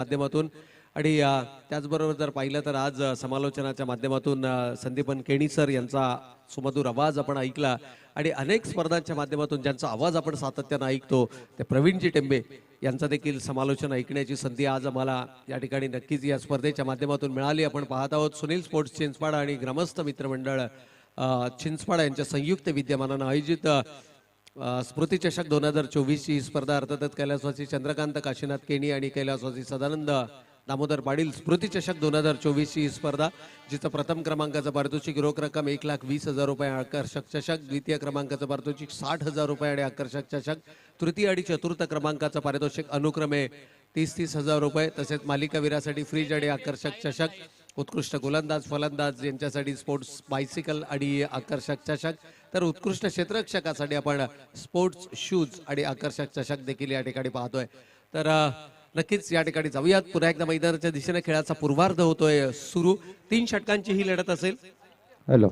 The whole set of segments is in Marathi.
माध्यमातून आणि त्याचबरोबर जर पाहिलं तर आज समालोचनाच्या माध्यमातून संदीपन केणी सर यांचा सुमधुर आवाज आपण ऐकला आणि अनेक स्पर्धांच्या माध्यमातून ज्यांचा आवाज आपण सातत्यानं ऐकतो ते प्रवीणजी टेंबे यांचं देखील समालोचन ऐकण्याची संधी आज आम्हाला या ठिकाणी नक्कीच या स्पर्धेच्या माध्यमातून मिळाली. आपण पाहत आहोत सुनील स्पोर्ट्स चिंचपाड आणि ग्रामस्थ मित्रमंडळ चिंचपाड यांच्या संयुक्त विद्यमानानं आयोजित स्मृती चषक 2024 ची स्पर्धा अर्थातच कैलासवासी चंद्रकांत काशीनाथ केणी आणि कैलासवासी सदानंद दामोदर पाटील स्मृती चषक 2024 ची स्पर्धा जिचं प्रथम क्रमांकाचं पारितोषिक रोख रक्कम 1,20,000 रुपये आकर्षक चषक, द्वितीय क्रमांकाचं पारितोषिक 60,000 रुपये आणि आकर्षक चषक, तृतीय आणि चतुर्थ क्रमांकाचं पारितोषिक अनुक्रमे 30,000 रुपये तसेच मालिकावीरासाठी फ्रीज आणि आकर्षक चषक, उत्कृष्ट गोलंदाज फलंदाज यांच्यासाठी स्पोर्ट्स बायसिकल आणि आकर्षक चषक, तर उत्कृष्ट क्षेत्ररक्षकासाठी आपण स्पोर्ट्स शूज आणि आकर्षक चषक देखील या ठिकाणी पाहतोय. तर नक्कीच या ठिकाणी जाऊयात. पुन्हा एकदा मैदानाच्या दिशेने खेळाचा पूर्वार्ध होतोय सुरू. 3 षटकांची ही लढत असेल. हॅलो,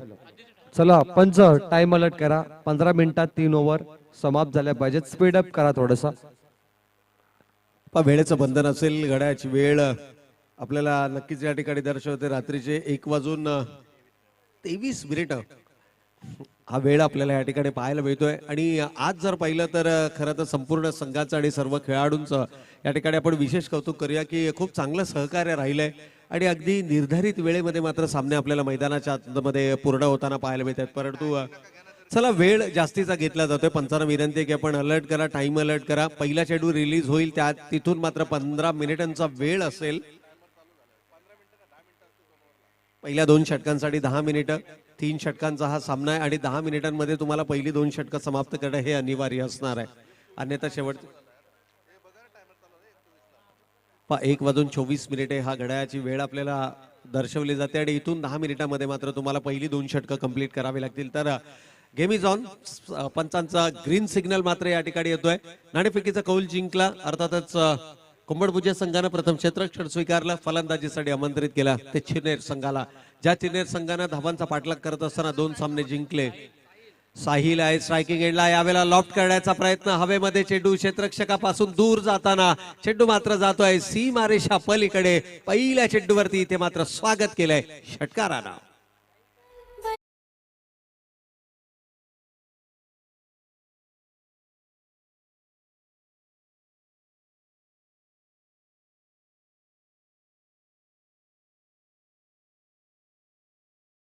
चला पंच टाइम अलर्ट करा. 15 मिनिटात 3 ओव्हर समाप्त झाल्या पाहिजेत. स्पीड अप करा थोडंसं. वेळेचं बंधन असेल, घड्याळाची वेळ आपल्याला नक्कीच या ठिकाणी दर्शवते. रात्रीचे 1:23 हा वेळ आपल्याला या ठिकाणी पाहायला मिळतोय. आणि आज जर पाहिलं तर खरं तर संपूर्ण संघाचं आणि सर्व खेळाडूंचं या ठिकाणी आपण विशेष कौतुक करूया की खूप चांगलं सहकार्य राहिलंय आणि अगदी निर्धारित वेळेमध्ये मात्र सामने आपल्याला मैदानाच्या आतमध्ये पूर्ण होताना पाहायला मिळतात. परंतु चला वेळ जास्तीचा घेतला जातोय. पंचांना विनंती आहे की आपण अलर्ट करा, टाइम अलर्ट करा. पहिला चेंडू रिलीज होईल त्या तिथून मात्र 15 मिनिटांचा वेळ असेल. पहिल्या 2 षटकांसाठी 10 मिनिटं, 3 षटकांचा हा सामना आहे आणि 10 मिनिटांमध्ये तुम्हाला पहिली 2 षटकं समाप्त करणं हे अनिवार्य असणार आहे. अन्यथा शेवट 1:24 हा घड्याळाची वेळ आपल्याला दर्शवली जाते आणि इथून 10 मिनिटांमध्ये मात्र तुम्हाला पहिली 2 षटकं कंप्लीट करावी लागतील. तर गेम इज ऑन. पंचांचा ग्रीन सिग्नल मात्र या ठिकाणी येतोय. नाणेफेकीचा कौल जिंकला. अर्थातच कुंभडभुजा संघानं प्रथम क्षेत्ररक्षण स्वीकारलं. फलंदाजीसाठी आमंत्रित केला ते चिनेर संघाला. ज्या चिनेर संघानं धावांचा पाठलाग करत असताना 2 सामने जिंकले. साहिल आहे स्ट्रायकिंग एंडला. यावेळेला लॉफ्ट करण्याचा प्रयत्न, हवेमध्ये चेंडू क्षेत्ररक्षकापासून दूर जाताना चेंडू मात्र जातोय सीमारेषा पलीकडे. पहिल्या चेंडूवरती इथे मात्र स्वागत केलंय षटकारानं.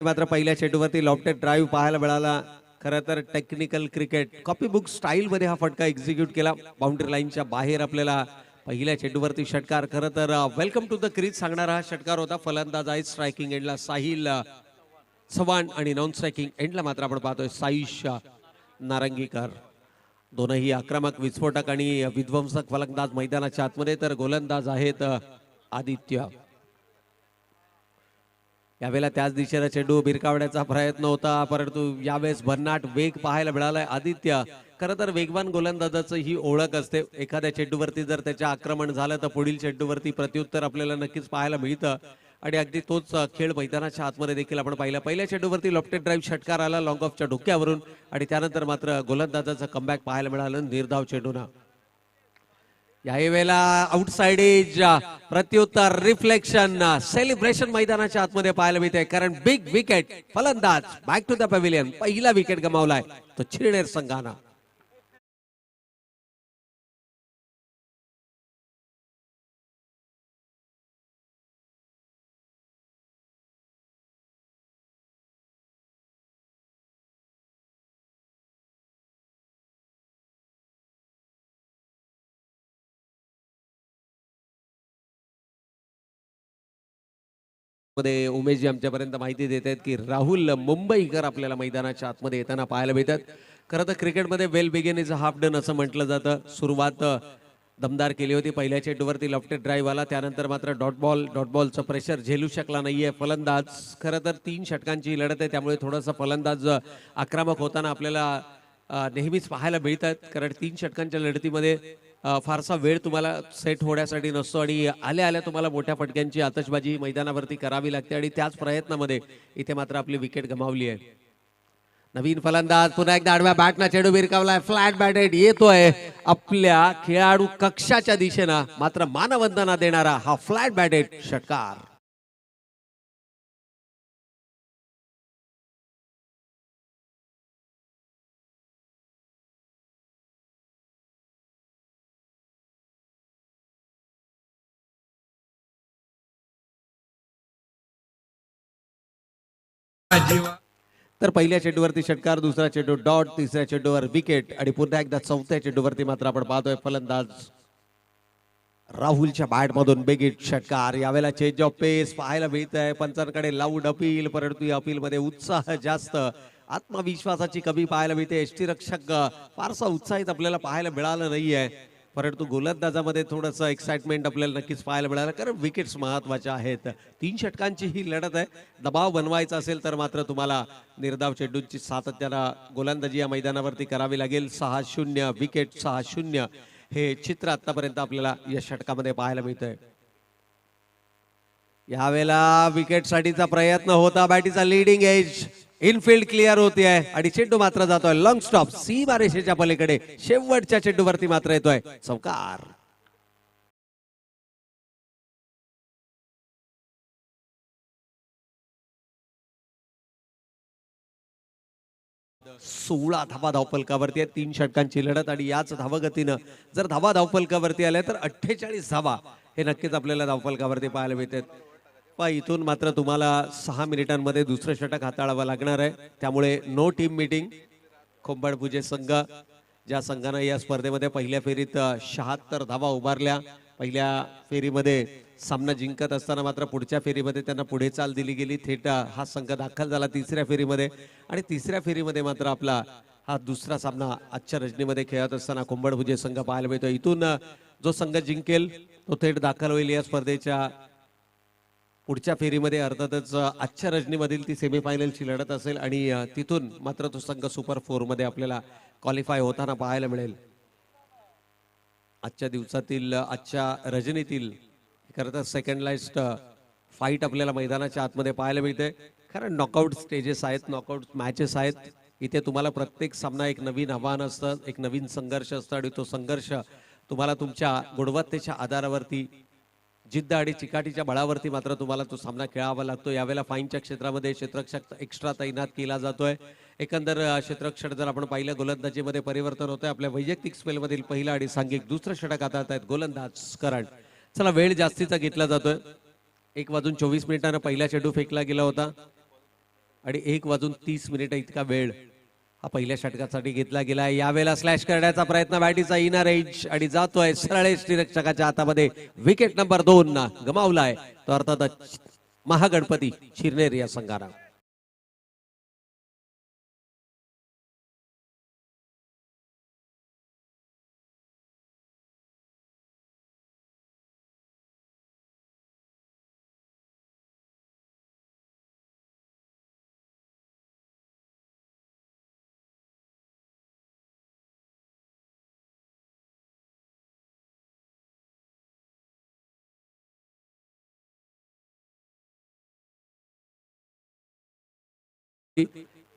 मात्र पहिल्या चेंडूवरती लॉफ्टेड ड्राईव्ह पाहायला मिळाला. खरं तर technical cricket copy book style मध्ये हा फटका एक्झिक्यूट केला. बाउंड्री लाईनच्या बाहेर आपल्याला पहिल्या चेंडूवरती षटकार. खरं तर वेलकम टू द क्रीज सांगणारा हा षटकार होता. फलंदाज आहे स्ट्रायकिंग एंडला साहिल चव्हाण आणि नॉन स्ट्रायकिंग एंडला मात्र आपण पाहतोय साईश नारंगीकर. दोनही आक्रमक, विस्फोटक आणि विध्वंसक फलंदाज मैदानाच्या आतमध्ये. तर गोलंदाज आहेत आदित्य. यावेळेला त्याच दिशेला चेंडू भिरकावण्याचा प्रयत्न होता परंतु यावेळेस भन्नाट वेग पाहायला मिळालाय आदित्य. खरं तर वेगवान गोलंदाजाचं ही ओळख असते. एखाद्या चेंडूवरती जर त्याचे आक्रमण झालं तर पुढील चेंडूवरती प्रत्युत्तर आपल्याला नक्कीच पाहायला मिळतं आणि अगदी तोच खेळ मैदानाच्या आतमध्ये देखील आपण पाहिला. पहिल्या चेंडूवरती लॉफ्टेड ड्राईव्ह षटकार आला लॉंग ऑफच्या डोक्यावरून आणि त्यानंतर मात्र गोलंदाजाचं कमबॅक पाहायला मिळालं निर्धाव चेंडूना. याही वेळेला आउटसाइड एज प्रत्युत्तर रिफ्लेक्शन सेलिब्रेशन मैदानाच्या आतमध्ये पाहायला मिळते कारण बिग विकेट फलंदाज बॅक टू द पॅव्हिलियन. पहिला विकेट गमावलाय तो चिरनेर संघानं. मध्ये उमेशजी आमच्यापर्यंत माहिती देत आहेत की राहुल मुंबईकर आपल्याला मैदानाच्या आतमध्ये येताना पाहायला मिळतात. खरं तर क्रिकेटमध्ये well begin is a half done असं म्हटलं जातं. सुरुवात दमदार केली होती. पहिल्या चेंडूवरती लॉफ्टेड ड्राईव्ह आला त्यानंतर मात्र डॉट बॉलचं प्रेशर झेलू शकला नाहीये फलंदाज. खरं तर 3 षटकांची लढत आहे त्यामुळे थोडासा फलंदाज आक्रमक होताना आपल्याला नेहमीच पाहायला मिळतात कारण 3 षटकांच्या लढतीमध्ये फारसा वेळ तुम्हाला सेट होण्यासाठी नसतो आणि आल्या आल्या तुम्हाला मोठ्या फटक्यांची आतषबाजी मैदानावरती करावी लागते आणि त्याच प्रयत्नामध्ये इथे मात्र आपली विकेट गमावली आहे. नवीन फलंदाज पुन्हा एकदा आडव्या बॅटना चेंडू भिरकावलाय. फ्लॅट बॅटेड येतोय आपल्या खेळाडू कक्षाच्या दिशेनं, मात्र मानवंदना देणारा हा फ्लॅट बॅटेड षटकार. तर पहिल्या चेंडूवरती षटकार, दुसरा चेंडू डॉट, तिसऱ्या चेंडूवर विकेट आणि पुन्हा एकदा चौथ्या चेंडूवरती मात्र आपण पाहतोय फलंदाज राहुलच्या बॅटमधून बिगिट षटकार. यावेळेला चेंज ऑफ पेस पाहायला मिळत आहे. पंचांकडे लाऊड अपील, परंतु या अपील मध्ये उत्साह जास्त, आत्मविश्वासाची कमी पाहायला मिळते. यष्टीरक्षक फारसा उत्साहित आपल्याला पाहायला मिळालं नाहीये, परंतु गोलंदाजामध्ये थोडंसं एक्साइटमेंट आपल्याला नक्कीच पाहायला मिळालं, कारण विकेट्स महत्वाच्या आहेत. 3 षटकांची ही लढत आहे. दबाव बनवायचा असेल तर मात्र तुम्हाला निर्धाव चेंडूंची सातत्यानं गोलंदाजी या मैदानावरती करावी लागेल. 6-0 विकेट, 6-0 हे चित्र आतापर्यंत आपल्याला या षटकामध्ये पाहायला मिळतंय. यावेळेला विकेट साठीचा प्रयत्न होता. बॅटीचा लीडिंग एज, इनफिल्ड क्लिअर होते आहे आणि चेंडू मात्र जातोय लॉंग स्टॉप, सीमा रेषेच्या पलीकडे. शेवटच्या चेंडूवरती मात्र येतोय चौकार. सोळा धावा धावफलकावरती आहे. 3 षटकांची लढत आणि याच धावगतीनं जर धावा धावफलकावरती आल्या तर 48 धावा हे नक्कीच आपल्याला धावफलकावरती पाहायला मिळतात. पण इथून मात्र तुम्हाला 6 मिनिटांमध्ये दुसरं षटक हाताळावं लागणार आहे. त्यामुळे नो टीम मीटिंग. खोंबाडपुजे संघ, ज्या संघानं या स्पर्धेमध्ये पहिल्या फेरीत 76 धावा उभारल्या, पहिल्या फेरीमध्ये सामना जिंकत असताना मात्र पुढच्या फेरीमध्ये त्यांना पुढे चाल दिली गेली. थेट हा संघ दाखल झाला तिसऱ्या फेरीमध्ये आणि तिसऱ्या फेरीमध्ये मात्र आपला हा दुसरा सामना आजच्या रजनीमध्ये खेळत असताना खोंबाडपुजे संघ पाहायला मिळतो. इथून जो संघ जिंकेल तो थेट दाखल होईल या स्पर्धेच्या पुढच्या फेरीमध्ये. अर्थातच आजच्या रजनीमधील ती सेमीफायनलची लढत असेल आणि तिथून मात्र तो संघ सुपर 4 मध्ये आपल्याला क्वालिफाय होताना पाहायला मिळेल. आजच्या दिवसातील, आजच्या रजनीतील खरं तर सेकंड लास्ट फाईट आपल्याला मैदानाच्या आतमध्ये पाहायला मिळते. कारण नॉकआउट स्टेजेस आहेत, नॉकआउट मॅचेस आहेत. इथे तुम्हाला प्रत्येक सामना एक नवीन आव्हान असतं, एक नवीन संघर्ष असतं आणि तो संघर्ष तुम्हाला तुमच्या गुणवत्तेच्या आधारावरती, जिद्द आणि चिकाटीच्या बळावरती मात्र तुम्हाला तो सामना खेळावा लागतो. यावेळेला फाईनच्या क्षेत्रामध्ये क्षेत्ररक्षक एक्स्ट्रा तैनात केला जातोय. एकंदर क्षेत्ररक्षक जर आपण पाहिलं, गोलंदाजीमध्ये परिवर्तन होतंय. आपल्या वैयक्तिक स्पेलमधील पहिला आणि सांघिक दुसरं षटक हाताळतायत गोलंदाज करण. चला, वेळ जास्तीचा घेतला जातोय. 1:24 पहिला चेंडू फेकला गेला होता आणि 1:30 इतका वेळ हा पहिल्या षटकासाठी घेतला गेला. यावेळेला स्लॅश करण्याचा प्रयत्न, बॅटीचा इनर एज आणि जातोय सरळ यष्टीरक्षकाच्या हातामध्ये. विकेट नंबर 2 गमावलाय तो अर्थातच महागणपती शिरनेर या संघानं.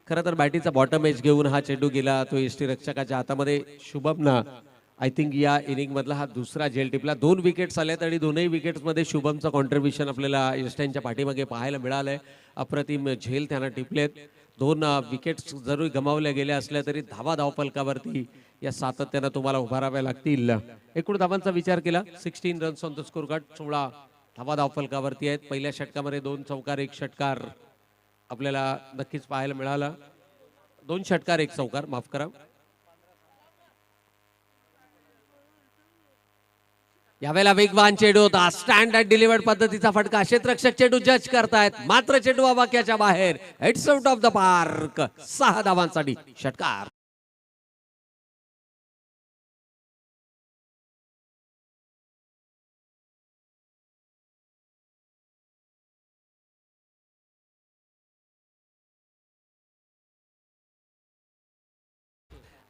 खरं तर बॅटीचा बॉटम एज घेऊन हा चेंडू गेला तो यष्टीरक्षकाच्या हातामध्ये. शुभमना आय थिंक या इनिंग मधला हा दुसरा झेल टिपला. 2 विकेट्स आल्यात आणि दोनही विकेट्स मध्ये शुभमचं कॉन्ट्रीब्युशन आपल्याला यष्ट्यांच्या पाठीमागे पाहायला मिळालंय. अप्रतिम झेल त्यांना टिपलेत. 2 विकेट्स जरी गमावल्या गेल्या असल्या तरी धावा धावफलकावरती या सातत्यानं तुम्हाला उभाराव्या लागतील. एकूण धावांचा विचार केला, 16 runs on the score card, 16 धावा धावफलकावरती आहेत. पहिल्या षटकामध्ये 2 चौकार 1 षटकार आपल्याला नक्कीच पाहायला मिळाला. 2 षटकार 1 चौकार, माफ करा. यावेळेला वेगवान चेंडू होता, स्टँड अँड डिलिव्हर्ड पद्धतीचा फटका. क्षेत्ररक्षक चेंडू जज करतायत, मात्र चेंडू आवाक्याच्या बाहेर. It's out of the park. 6 धावांसाठी षटकार.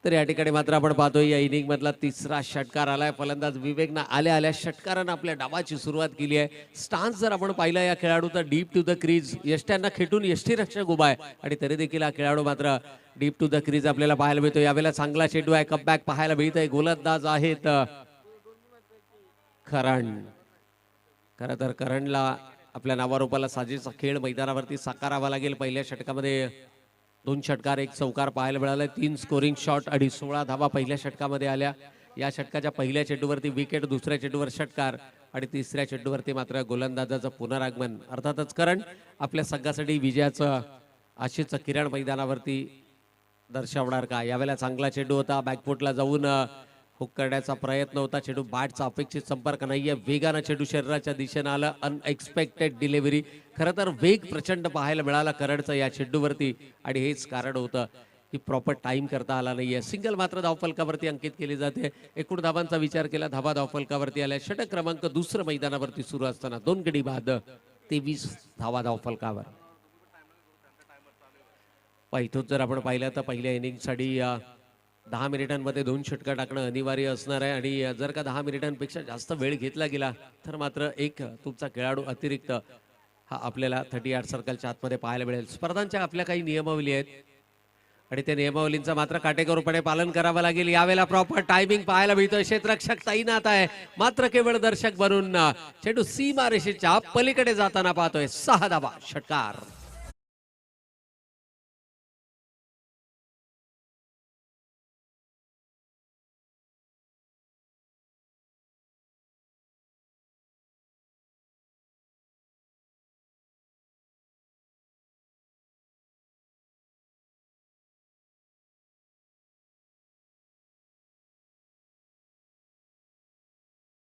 तर या ठिकाणी मात्र आपण पाहतोय या इनिंग मधला तिसरा षटकार आलाय. फलंदाज विवेकनं आल्या आल्या षटकारानं आपल्या डावाची सुरुवात केली आहे. स्टान्स जर आपण पाहिला या खेळाडूचा डीप टू द क्रीज, यष्ट्यांना खेटून यष्टीरक्षक उभा आहे आणि तरी देखील हा खेळाडू मात्र डीप टू द क्रीज आपल्याला पाहायला मिळतो. यावेळेला चांगला चेंडू आहे, कमबॅक पाहायला मिळत आहे. गोलंदाज आहेत करण. खरं तर करणला आपल्या नावारूपाला साजेसा खेळ मैदानावरती साकारावा लागेल. पहिल्या षटकामध्ये 2 षटकार 1 चौकार पाहायला मिळाले. 3 स्कोरिंग शॉट आणि 16 धावा पहिल्या षटकामध्ये आल्या. या षटकाच्या पहिल्या चेंडूवरती विकेट, दुसऱ्या चेंडूवर षटकार आणि तिसऱ्या चेंडूवरती मात्र गोलंदाजाचं पुनरागमन. अर्थातच करण आपल्या संघासाठी विजयाचं आशेचं किरण मैदानावरती दर्शवणार का? यावेळेला चांगला चेंडू होता, बॅकफुटला जाऊन हुक करण्याचा प्रयत्न होता. चेंडू बॅटचा अपेक्षित संपर्क नाहीये. वेगानं चेंडू शरीराच्या दिशेनं आलं. Unexpected delivery. खरं तर वेग प्रचंड पाहायला मिळाला करणचा या चेंडूवरती आणि हेच कारण होतं की प्रॉपर टाइम करता आला नाहीये. सिंगल मात्र धावफलकावरती अंकित केली जाते. एकूण धावांचा विचार केला, धावा धावफलकावरती आल्या. षटक क्रमांक दुसरं मैदानावरती सुरू असताना 2 गडी बाद 23 धावा धावफलकावर. इथून जर आपण पाहिलं तर पहिल्या इनिंगसाठी 10 मिनिटांमध्ये 2 षटकार टाकणं अनिवार्य असणार आहे आणि जर का 10 मिनिटांपेक्षा जास्त वेळ घेतला गेला तर मात्र एक तुमचा खेळाडू अतिरिक्त हा आपल्याला 38 सर्कलच्या आतमध्ये पाहायला मिळेल. स्पर्धांच्या आपल्या काही नियमावली आहेत आणि त्या नियमावलींचं मात्र काटेकोरपणे पालन करावं लागेल. यावेळेला प्रॉपर टायमिंग पाहायला मिळतोय. क्षेत्ररक्षक तैनात आहे, मात्र केवळ दर्शक बनून चेंडू सीमा रेषेच्या पलीकडे जाताना पाहतोय. 6 धावा षटकार.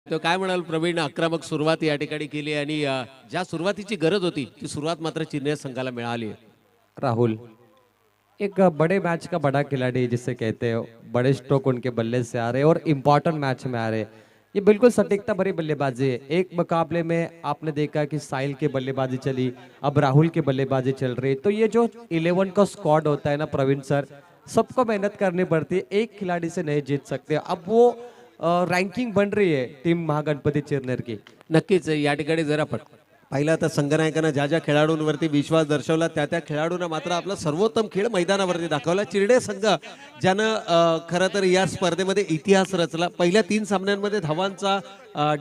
तो काय म्हणाल प्रवीण, आक्रमक सुरुवात या ठिकाणी केली आणि ज्या सुरुवातीची गरज होती ती सुरुवात मात्र चेन्नई संघाला मिळाली आहे. राहुल, एक बड़े मैच का बड़ा खिलाड़ी जिसे कहते हैं, बड़े स्ट्रोक उनके बल्ले से आ रहे हैं और इम्पोर्टेंट मैच में आ रहे हैं. ये बिल्कुल सटीकता भरी बल्लेबाजी है. एक मुकाबले में आपने देखा कि साहिल की बल्लेबाजी चली, अब राहुल की बल्लेबाजी चल रही. तो ये जो 11 का स्क्वाड होता है ना प्रवीण सर, सबको मेहनत करनी पड़ती है. एक खिलाड़ी से नहीं जीत सकते. अब वो रैंकिंग बन रही है टीम महागणपती चिरनेर की. नक्कीच या ठिकाणी जर आपण पाहिलं तर संघनायकानं ज्या ज्या खेळाडूंवरती विश्वास दर्शवला त्या त्या खेळाडूंना मात्र आपला सर्वोत्तम खेळ मैदानावरती दाखवला. चिरडे संघ ज्यानं खरं तर या स्पर्धेमध्ये इतिहास रचला. पहिल्या 3 सामन्यांमध्ये धावांचा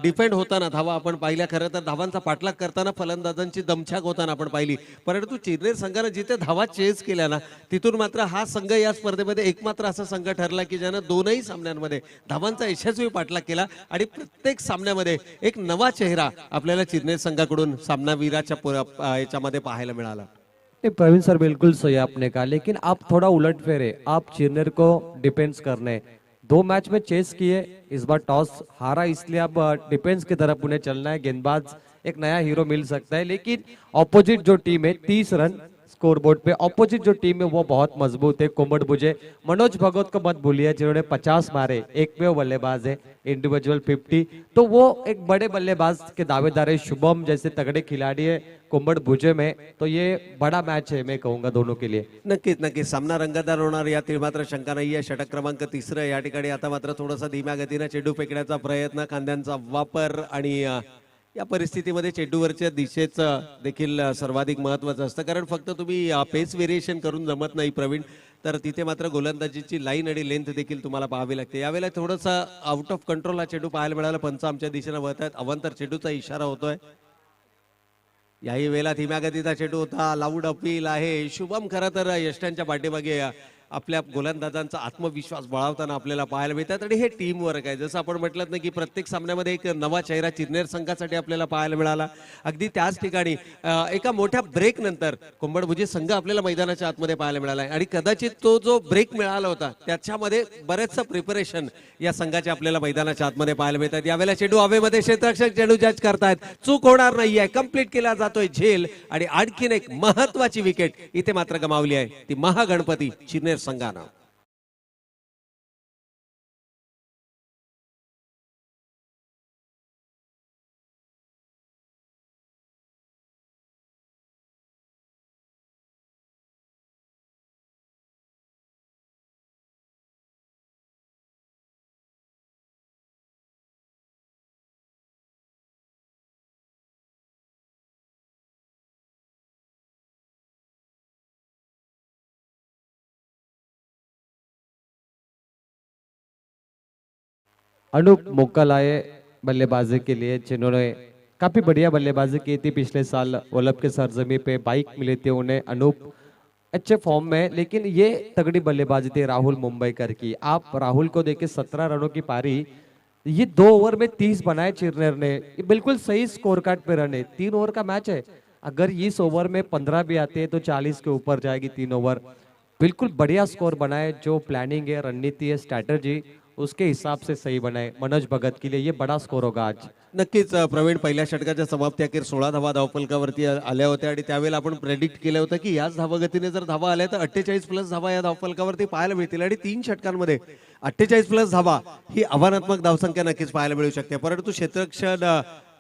डिफेंड होताना धावा आपण पाहिल्या, खरं तर धावांचा पाठलाग करताना फलंदाजांची दमछाक होताना आपण पाहिली. परंतु चिरनेर संघानं जिथे धावा चेस केल्या ना तिथून मात्र हा संघ या स्पर्धेमध्ये एकमात्र असा संघ ठरला की ज्यानं 2ही सामन्यांमध्ये धावांचा यशस्वी पाठलाग केला आणि प्रत्येक सामन्यामध्ये एक नवा चेहरा आपल्याला चिरनेर संघाकडून सामनावीराच्या याच्यामध्ये पाहायला मिळाला. नहीं प्रवीण सर बिल्कुल सही आपने कहा, लेकिन आप थोड़ा उलट फेरे, आप चिरनेर को डिफेंस करने 2 मैच में चेस किए, इस बार टॉस हारा इसलिए अब डिफेंस की तरफ उन्हें चलना है. गेंदबाज एक नया हीरो मिल सकता है, लेकिन ऑपोजिट जो टीम है 30 रन स्कोरबोर्ड पे, ऑपोजिट जो टीम है वो बहुत मजबूत है. कोमड़ बुझे, मनोज भगवत को मत भूलिए जिन्होंने 50 मारे, एकमेव बल्लेबाज है, इंडिविजुअल 50. तो वो एक बड़े बल्लेबाज के दावेदार है. शुभम जैसे तगड़े खिलाड़ी है कोमड़ भुजे में. तो ये बड़ा मैच है मैं कहूंगा दोनों के लिए. नक्कीच नक्कीच सामना रंगतदार होणार यातील मात्र शंका नाही आहे. षटक क्रमांक 3 या ठिकाणी आता मात्र थोडासा धीम्या गतीने चेंडू फेकण्याचा प्रयत्न, खांद्यांचा वापर आणि या परिस्थितीमध्ये चेंडूवरच्या दिशेचं देखील सर्वाधिक महत्त्वाचं असतं. कारण फक्त तुम्ही पेस व्हेरिएशन करून जमत नाही प्रवीण, तर तिथे मात्र गोलंदाजीची लाईन आणि लेंथ देखील तुम्हाला पाहावी लागते. यावेळेला थोडंसं आउट ऑफ कंट्रोल हा चेंडू पाहायला मिळाला. पंच आमच्या दिशेने वळत आहेत. अवंतर चेंडूचा इशारा होतोय. याही वेळेला धीम्या गतीचा चेंडू होता. लाऊड अपील आहे. शुभम खरं तर यष्ट्यांच्या पाठीमागे आपल्या गोलंदाजांचा आत्मविश्वास बळावताना आपल्याला पाहायला मिळतात आणि हे टीम वर्क आहे. जसं आपण म्हटलं ना की प्रत्येक सामन्यामध्ये एक नवा चेहरा चिरनेर संघासाठी आपल्याला पाहायला मिळाला. अगदी त्याच ठिकाणी एका मोठ्या ब्रेक नंतर कोंबडभुजी संघ आपल्याला मैदानाच्या आतमध्ये पाहायला मिळाला आणि कदाचित तो जो ब्रेक मिळाला होता त्याच्यामध्ये बरेचसं प्रिपरेशन या संघाचे आपल्याला मैदानाच्या आतमध्ये पाहायला मिळतात. यावेळेला चेंडू हवेमध्ये क्षेत्ररक्षक चेंडू जज करतायत. चूक होणार नाहीये. कंप्लीट केला जातोय झेल आणि आणखीन एक महत्वाची विकेट इथे मात्र गमावली आहे, ती महागणपती चिरनेर संघानं. अनूप मुक्कल आए बल्लेबाजी के लिए, जिन्होंने काफी बढ़िया बल्लेबाजी की थी पिछले साल वर्ल्ड कप के सरजमी पे, बाइक मिली थी उन्हें। अनूप अच्छे फॉर्म में, लेकिन ये तगड़ी बल्लेबाजी थी राहुल मुंबईकर की। आप राहुल को देखिए, 17 रनों की पारी, ये 2 ओवर में 30 बनाए चिरनेर ने। ये बिल्कुल सही स्कोर कार्ड पे रन है, 3 ओवर का मैच है। अगर इस ओवर में 15 भी आते हैं तो 40 के ऊपर जाएगी 3 ओवर। बिल्कुल बढ़िया स्कोर बनाए, जो प्लानिंग है, रणनीति है, स्ट्रॅटर्जी उसके हिसाब से सही बनाए। मनोज भगत के लिए ये बड़ा स्कोर होगा आज। नक्कीच प्रवीण, पहिल्या षटकाच्या समाप्ती अखेर 16 धावा धावफलकावरती आल्या होत्या आणि त्यावेळेला आपण प्रेडिक्ट केलं होतं की याच धावागतीने जर धावा आल्या तर 48 प्लस धावा या धावफलकावरती पाहायला मिळतील आणि 3 षटकांमध्ये 48 प्लस धावा ही आव्हानात्मक धावसंख्या नक्कीच पाहायला मिळू शकते। परंतु क्षेत्ररक्षण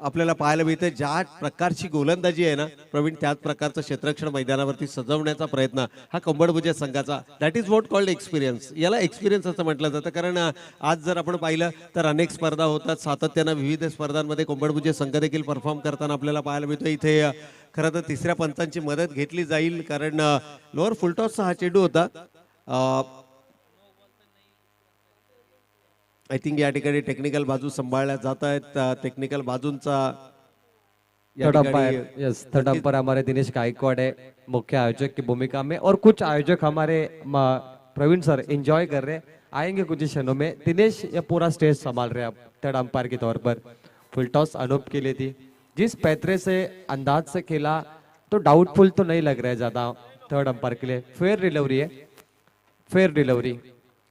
आपल्याला पाहायला मिळते, ज्या प्रकारची गोलंदाजी आहे ना प्रवीण, त्याच प्रकारचं क्षेत्ररक्षण मैदानावरती सजवण्याचा प्रयत्न हा कंबडभुजे संघाचा, that is what called experience, याला एक्सपिरियन्स असं म्हटलं जातं। कारण आज जर आपण पाहिलं तर अनेक स्पर्धा होतात, सातत्यानं विविध स्पर्धांमध्ये कंबडभुजे संघ देखील परफॉर्म करताना आपल्याला पाहायला मिळतो। इथे खरं तर तिसऱ्या पंचांची मदत घेतली जाईल, कारण लोअर फुलटॉसचा हा चेंडू होता। आय थिंक या ठिकाणी टेक्निकल बाजू सांभाळल्या जात आहेत, टेक्निकल बाजूंचा third umpire, yes, third umpire हमारे दिनेश गायकवाड़ है मुख्य आयोजक की भूमिका में, और कुछ आयोजक हमारे प्रवीण सर एंजॉय कर रहे हैं, आएंगे कुछ ही क्षणों में। दिनेश ये पूरा स्टेज संभाल रहे हैं अब थर्ड अंपायर के तौर पर। फुल टॉस अनूप के लिए थी, जिस पैतरे से अंदाज से खेला तो डाउटफुल तो नहीं लग रहा है ज्यादा थर्ड अंपायर के लिए। फेयर डिलीवरी है, फेयर डिलीवरी।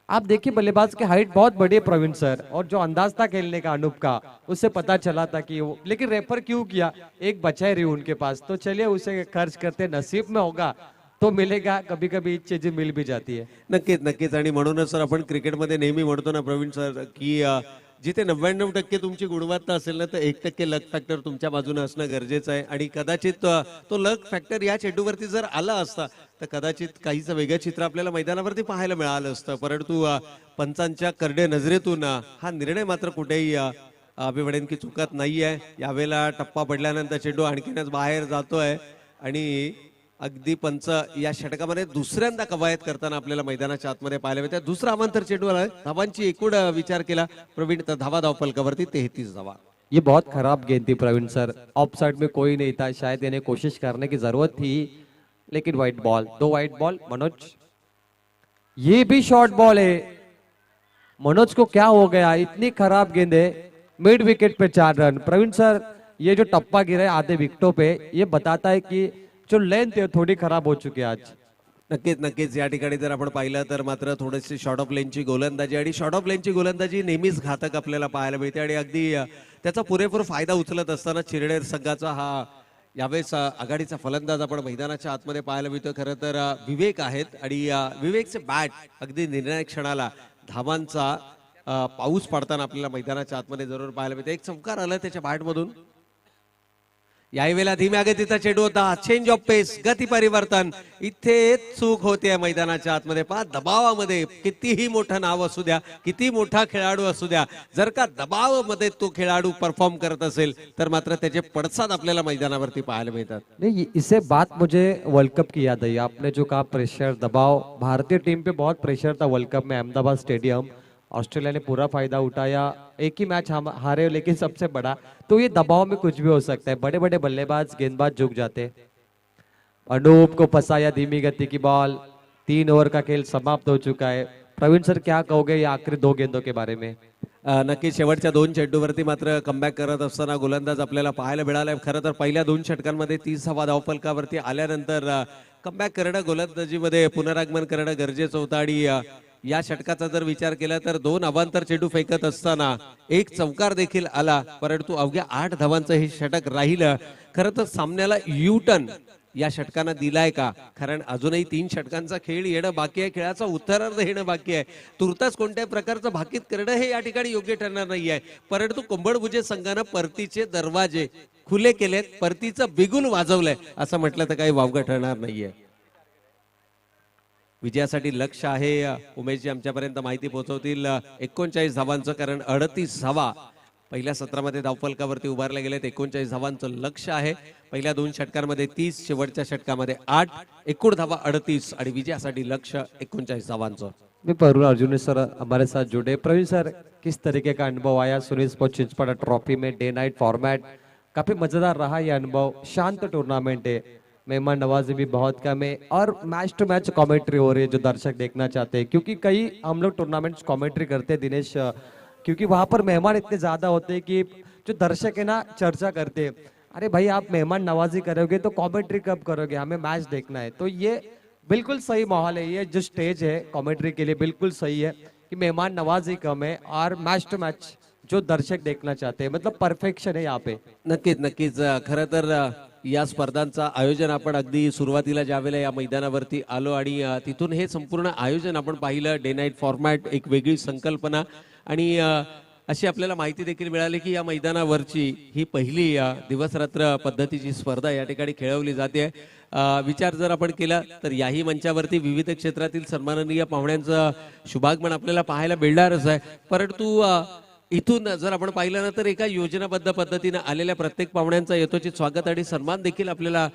आप देखिए बल्लेबाज की हाइट बहुत बड़ी है प्रवीण सर, और जो अंदाज था खेलने का अनूप का, उससे पता चला था कि वो, लेकिन रेफर क्यों किया, एक बचा ही रही उनके पास, तो चलिए उसे खर्च करते, नसीब में होगा तो मिलेगा, कभी कभी चीजें मिल भी जाती है। नक्कीच नक्कीच, आणि म्हणूनच सर आपण क्रिकेटमध्ये नेहमी म्हणतो ना प्रवीण सर की जिथे 99% तुमची गुणवत्ता असेल ना, तर 1% लक फॅक्टर तुमच्या बाजूने असणं गरजेचं आहे। आणि कदाचित तो लक फॅक्टर या चेंडूवरती जर आला असता तर कदाचित काहीच वेगळं चित्र आपल्याला मैदानावरती पाहायला मिळालं असतं। परंतु पंचांच्या करडे नजरेतून हा निर्णय मात्र कुठेही मी म्हणेन की चुकत नाहीये। यावेळेला टप्पा पडल्यानंतर चेंडू आणखीनच बाहेर जातोय आणि अगदी पंच या षटकामध्ये दुसऱ्यांदा कवायत करताना आपल्याला मैदानाच्या आतमध्ये पाहायला मिळते। दुसरा अमांतर चेंडू आला, धावांची एकूण विचार केला प्रवीण तर धावा धावफलकावरती 33 धावा। ये बहुत खराब गेंद थी प्रवीण सर, ऑफ साइड में कोई नहीं था, शायद इन्हें कोशिश करने की जरूरत थी, लेकिन white ball, 2 white ball. Manoj, ये भी शॉर्ट बॉल है, मनोज को क्या हो गया, इतनी खराब गेंद है। मिड विकेट पे 4 रन। प्रवीण सर, ये जो टप्पा गिरा है आधे विकेटों पे, ये बताता है कि जो लेंथ है थोड़ी खराब हो चुकी है आज। नक्कीच नक्कीच, या ठिकाणी जर आपण पाहिलं तर मात्र थोडीशी शॉर्ट ऑफ लेनची गोलंदाजी, आणि शॉर्ट ऑफ लेनची गोलंदाजी नेहमीच घातक आपल्याला पाहायला मिळते आणि अगदी त्याचा पुरेपूर फायदा उचलत असताना चिरडेर संघाचा हा यावेळेस आघाडीचा फलंदाज आपण मैदानाच्या आतमध्ये पाहायला मिळतो। खरं तर विवेक आहेत आणि विवेकचे बॅट अगदी निर्णायक क्षणाला धावांचा पाऊस पडताना आपल्याला मैदानाच्या आतमध्ये जरूर पाहायला मिळते। एक चमकार आला त्याच्या बॅटमधून, यावेळेला धीम्या गतीचा चेंडू होता, चेंज ऑफ पेस, गती परिवर्तन, इथे चूक होते मैदानाच्या आतमध्ये। पहा दबावामध्ये कितीही मोठं नाव असू द्या, किती मोठा खेळाडू असू द्या, जर का दबावामध्ये तो खेळाडू परफॉर्म करत असेल तर मात्र त्याचे पडसाद आपल्याला मैदानावरती पाहायला मिळतात। नहीं, इससे बात मुझे वर्ल्ड कप की याद आई। आपने जो कहा प्रेशर, दबाव, भारतीय टीम पे बहुत प्रेशर था वर्ल्ड कप में अहमदाबाद स्टेडियम। ऑस्ट्रेलिया ने पूरा फायदा उठाया, एक ही मैच हम हारे लेकिन सबसे बड़ा, तो ये दबाव में कुछ भी हो सकता है, बड़े बड़े बल्लेबाज गेंदबाज झुक जाते। अनूप को फंसाया, धीमी गति की बॉल, 3 ओवर का खेल समाप्त हो चुका है। प्रवीण सर क्या कहोगे ये आखिरी 2 गेंदों के बारे में? नक्की शेवटच्या 2 चेंडूवरती मात्र कमबॅक करत असताना गोलंदाज आपल्याला पाहायला मिळालाय। खरं तर पहिल्या 2 षटकांमध्ये 30 धावा धावफलकावरती आल्यानंतर कमबॅक करणं, गोलंदाजीमध्ये पुनरागमन करणं गरजेचं होतं आणि या षटकाचा जर विचार केला तर 2 अवांतर चेंडू फेकत असताना एक चौकार देखील आला, परंतु अवघ्या 8 धावांचं हे षटक राहिलं। खरं तर सामन्याला यू टर्न या षटकानं दिलाय का, कारण अजूनही 3 षटकांचा खेळ येणं बाकी आहे, खेळाचा उत्तरार्ध येणं बाकी आहे। तुर्तास कोणत्याही प्रकारचं भाकीत करणं हे या ठिकाणी योग्य ठरणार नाहीये, परंतु कंबडभुजे संघानं परतीचे दरवाजे खुले केलेत, परतीचं बिगुल वाजवलंय असं म्हटलं तर काही वावगं ठरणार नाहीये। विजयासाठी लक्ष आहे, उमेशजी आमच्यापर्यंत माहिती पोहोचवतील 39 धावांचं, कारण 38 धावा पहिल्या सत्रामध्ये धावफलकावरती उभारल्या गेलेत। 39 धावांचं लक्ष आहे, पहिल्या 2 षटकांमध्ये 30, शेवटच्या षटकामध्ये 8, एकूण धावा 38 आणि विजयासाठी लक्ष 39 धावांचं। मैं परुण अर्जुन सर हमारे साथ जुड़े। प्रवीण सर, किस तरीके का अनुभव आया सुनील स्पोर्ट्स छिंदवाड़ा ट्रॉफी में? डे नाइट फॉर्मेट काफी मजेदार रहा ये अनुभव। शांत टूर्नामेंट है, मेहमान नवाजी भी बहुत कम है और मैच टू मैच कमेंट्री हो रही है जो दर्शक देखना चाहते हैं। क्योंकि कई हम लोग टूर्नामेंट्स कमेंट्री करते हैं दिनेश, क्योंकि वहां पर मेहमान इतने ज्यादा होते हैं कि जो दर्शक है ना चर्चा करते हैं, अरे भाई आप मेहमान नवाजी करोगे तो कमेंट्री कब करोगे, हमें मैच देखना है। तो ये बिल्कुल सही माहौल है, ये जो स्टेज है कमेंट्री के लिए बिल्कुल सही है कि मेहमान नवाजी कम है और मैच टू मैच जो दर्शक देखना चाहते हैं, मतलब परफेक्शन है यहाँ पे। नक्कीच नक्कीच खरं तर या स्पर्धांचं आयोजन आपण अगदी सुरुवातीला ज्यावेळेला या मैदानावरती आलो आणि तिथून हे संपूर्ण आयोजन आपण पाहिलं. डे नाईट फॉर्मॅट, एक वेगळी संकल्पना आणि अशी आपल्याला माहिती देखील मिळाली की या मैदानावरची ही पहिली दिवस रात्र पद्धतीची स्पर्धा या ठिकाणी खेळवली जाते. विचार जर आपण केला तर याही मंचावरती विविध क्षेत्रातील सन्माननीय पाहुण्यांचं शुभागमन आपल्याला पाहायला मिळणारच आहे. परंतु इथून जर आपण पाहिलं ना तर एका योजनाबद्ध पद्धतीने आलेल्या प्रत्येक पाहुण्यांचा यथोचित स्वागत आणि सन्मान देखील आपल्याला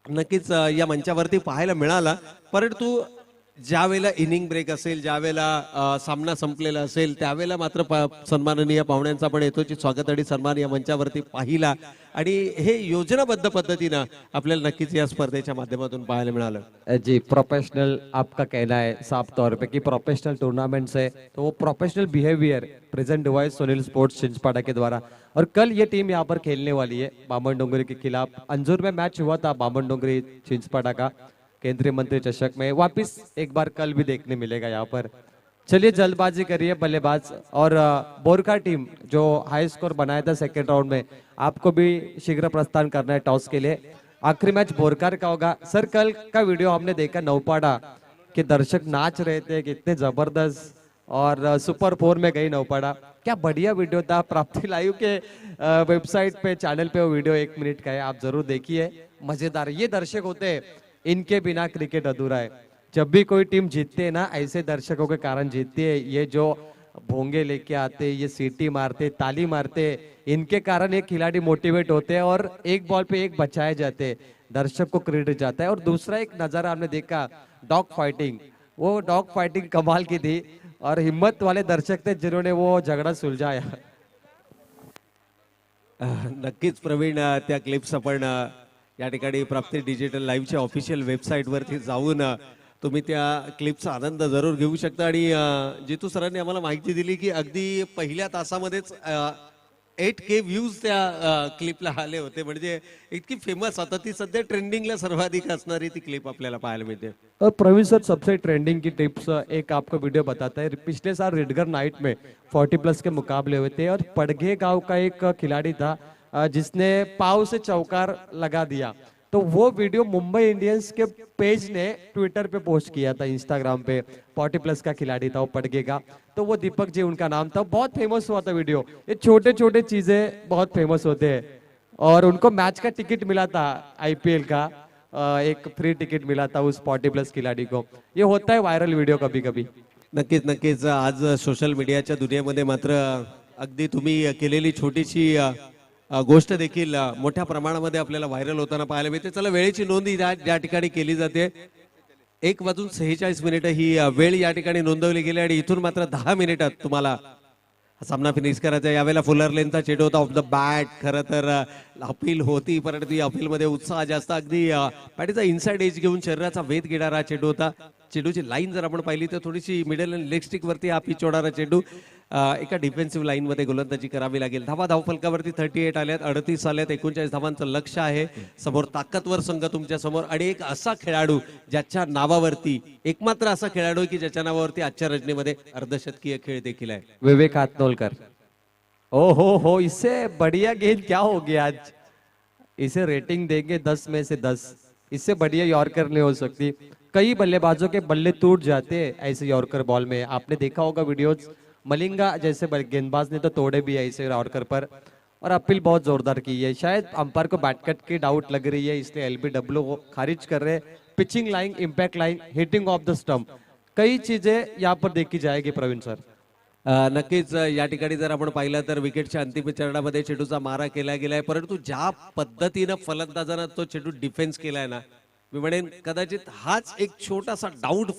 नक्कीच या मंचावरती पाहायला मिळाला. परंतु ज्या वेळेला इनिंग ब्रेक असेल, ज्या वेळेला सामना संपलेला असेल, त्यावेळेला मात्र सन्माननीय पाहुण्यांचा पण यथोचित स्वागत आणि सन्मान या मंचावरती पाहिला आणि हे योजनाबद्ध पद्धतीनं आपल्याला नक्कीच या स्पर्धेच्या माध्यमातून पाहायला मिळालं. जी, प्रोफेशनल आपका कहना है साफ तौर पे कि प्रोफेशनल टूर्नामेंट्स है तो वो प्रोफेशनल बिहेवियर प्रेजेंट हुआ है सुनील स्पोर्ट्स छिंदवाड़ा के द्वारा। और कल ये टीम यहाँ पर खेलने वाली है बामन डोंगरी के खिलाफ। अंजूर में मैच हुआ था बामन डोंगरी छिंदवाड़ा का केंद्रीय मंत्री चषक में, वापिस एक बार कल भी देखने मिलेगा यहाँ पर। चलिए जल्दबाजी करिए बल्लेबाज और बोरका टीम जो हाई स्कोर बनाया था सेकेंड राउंड में, आपको भी शीघ्र प्रस्थान करना है टॉस के लिए। आखिरी मैच बोरकार का होगा। सर कल का वीडियो हमने देखा नौपाड़ा के दर्शक नाच रहे थे, कितने जबरदस्त, और सुपर 4 में गई नौपाड़ा। क्या बढ़िया वीडियो था। प्राप्ति लाइव के वेबसाइट पे चैनल पे वो वीडियो 1 मिनट का है, आप जरूर देखिए, मजेदार। ये दर्शक होते हैं, इनके बिना क्रिकेट अधूरा है। जब भी कोई टीम जीतती है ना, ऐसे दर्शकों के कारण जीतती है। ये जो भोंगे लेके आते, ये सीटी मारते, ताली मारते, इनके कारण एक खिलाड़ी मोटिवेट होते हैं और एक बॉल पे एक बचाए जाते हैं, दर्शक को क्रेडिट जाता है। और दूसरा एक नजारा हमने देखा डॉग फाइटिंग, वो डॉग फाइटिंग कमाल की थी और हिम्मत वाले दर्शक थे जिन्होंने वो झगड़ा सुलझाया। नक्कीच प्रवीण, त्या क्लिप्स आपण या ठिकाणी प्राप्ती डिजिटल लाईव्हच्या ऑफिशियल वेबसाईटवरती जाऊन तुम्ही त्या क्लिपचा आनंद जरूर घेऊ शकता. आणि जितू सरांनी आम्हाला माहिती दिली की अगदी पहिल्या तासामध्येच 8K व्ह्यूज त्या क्लिपला आले होते. म्हणजे इतकी फेमस, आता ती सध्या ट्रेंडिंगला सर्वाधिक असणारी ती क्लिप आपल्याला पाहायला मिळते. और प्रवीण सर, सबसे ट्रेंडिंग की टिप्स एक आपको वीडियो बताता है। पिछले साल रिडगर नाइट में 40+ के मुकाबले हुए थे और पड़गे गांव का एक खिलाड़ी था जिसने पाव से चौकार लगा दिया। तो वो वीडियो मुंबई इंडियंस के पेज ने ट्विटर पे पोस्ट किया था, इंस्टाग्राम पे। 40+ का खिलाड़ी था वो पड़गे का, तो वो दीपक जी उनका नाम था, बहुत फेमस हुआ था वीडियो। ये छोटे छोटे चीजें बहुत फेमस होते हैं। और उनको मैच का टिकट मिला था IPL का, एक फ्री टिकट मिला था उस 40+ खिलाड़ी को। ये होता है वायरल वीडियो कभी कभी। नक्कीच नक्कीच आज सोशल मीडियाच्या दुनियेमध्ये मात्र अगदी तुम्ही केलेली छोटीशी गोष्ट देखील मोठ्या प्रमाणामध्ये आपल्याला व्हायरल होताना पाहायला मिळते. चला, वेळेची नोंद ही या ठिकाणी केली जाते. 1:46 ही वेळ या ठिकाणी नोंदवली गेली आणि इथून मात्र 10 मिनिटात तुम्हाला सामना फिनिश करायचा. यावेळेला फुलर लेनचा चेंडू होता ऑफ द बॅट. खरं तर अपील होती, परंतु या अपील मध्ये उत्साह जास्त, अगदी बॅटीचा इनसाइड एज घेऊन शरीराचा वेध घेणारा चेंडू होता. चेंडूची लाईन जर आपण पाहिली तर थोडीशी मिडल आणि लेग स्टिक वरती हा पिच होणारा चेंडू. एका डिफेन्सिव्ह लाईन मध्ये गोलंदाजी करावी लागेल. धाव फलकावरती 38 आल्यात, 38 आल्यात, 39 धावांचं लक्ष आहे. समोर ताकदवर संघ तुमच्या समोर आणि एक असा खेळाडू ज्याच्या नावावरती, एकमात्र असा खेळाडू की ज्याच्या नावावरती आजच्या रजनीमध्ये अर्धशतकीय खेळ देखील आहे. विवेक हातनोलकर। ओ हो, इससे बढ़िया गेंद क्या हो गया आज। इसे रेटिंग देंगे 10 में से 10। इससे बढ़िया यॉर्कर नहीं हो सकती। कई बल्लेबाजों के बल्ले टूट जाते हैं ऐसे यॉर्कर बॉल में, आपने देखा होगा वीडियोस। मलिंगा जैसे गेंदबाज ने तो तोड़े भी है ऐसे यॉर्कर पर। और अपील बहुत जोरदार की है, शायद अंपायर को बैट कट की डाउट लग रही है, इसलिए LBW खारिज कर रहे। Pitching line, impact line, hitting off the stump, कई चीजें यहाँ पर देखी जाएगी प्रवीण सर। नक्कीच या ठिकाणी जर आपण पाहिलं तर विकेटच्या अंतिम चरणामध्ये चेंडूचा मारा केला गेलाय, परंतु ज्या पद्धतीनं फलंदाजानं तो चेंडू डिफेन्स केलाय ना, मी म्हणेन कदाचित हाच एक छोटासा डाऊट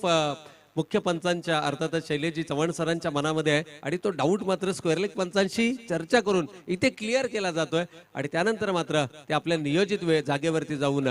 मुख्य पंचांच्या अर्थातच शैलेजी चव्हाण सरांच्या मनामध्ये आहे आणि तो डाऊट मात्र स्क्वेअर लेग पंचांशी चर्चा करून इथे क्लिअर केला जातोय आणि त्यानंतर मात्र ते आपल्या नियोजित जागेवरती जाऊन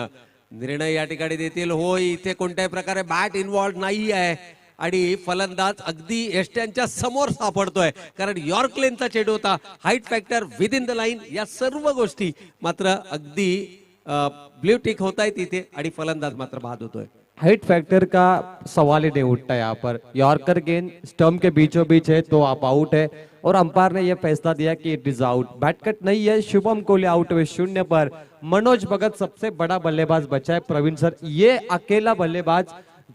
निर्णय या ठिकाणी देतील. होय, इथे कोणत्याही प्रकारे बॅट इन्व्हॉल्व नाही आहे आणि फलंदाज अगदी यष्ट्यांच्या समोर सापडतोय कारण यॉर्क लेनचा चेंडू होता. Height factor with in the line या सर्व गोष्टी मात्र अगदी ब्ल्यू टिक होत आहे तिथे आणि फलंदाज मात्र बाद होतोय. हाइट फैक्टर का सवाल ही नहीं उठता यहाँ पर. यॉर्कर गेंद स्टंप के बीचों बीच है तो आप आउट है और अंपायर ने यह फैसला दिया कि it is out. Bat cut नहीं है. शुभम कोहली आउट हुए 0 पर. मनोज भगत सबसे बड़ा बल्लेबाज बचा है. प्रवीण सर, ये अकेला बल्लेबाज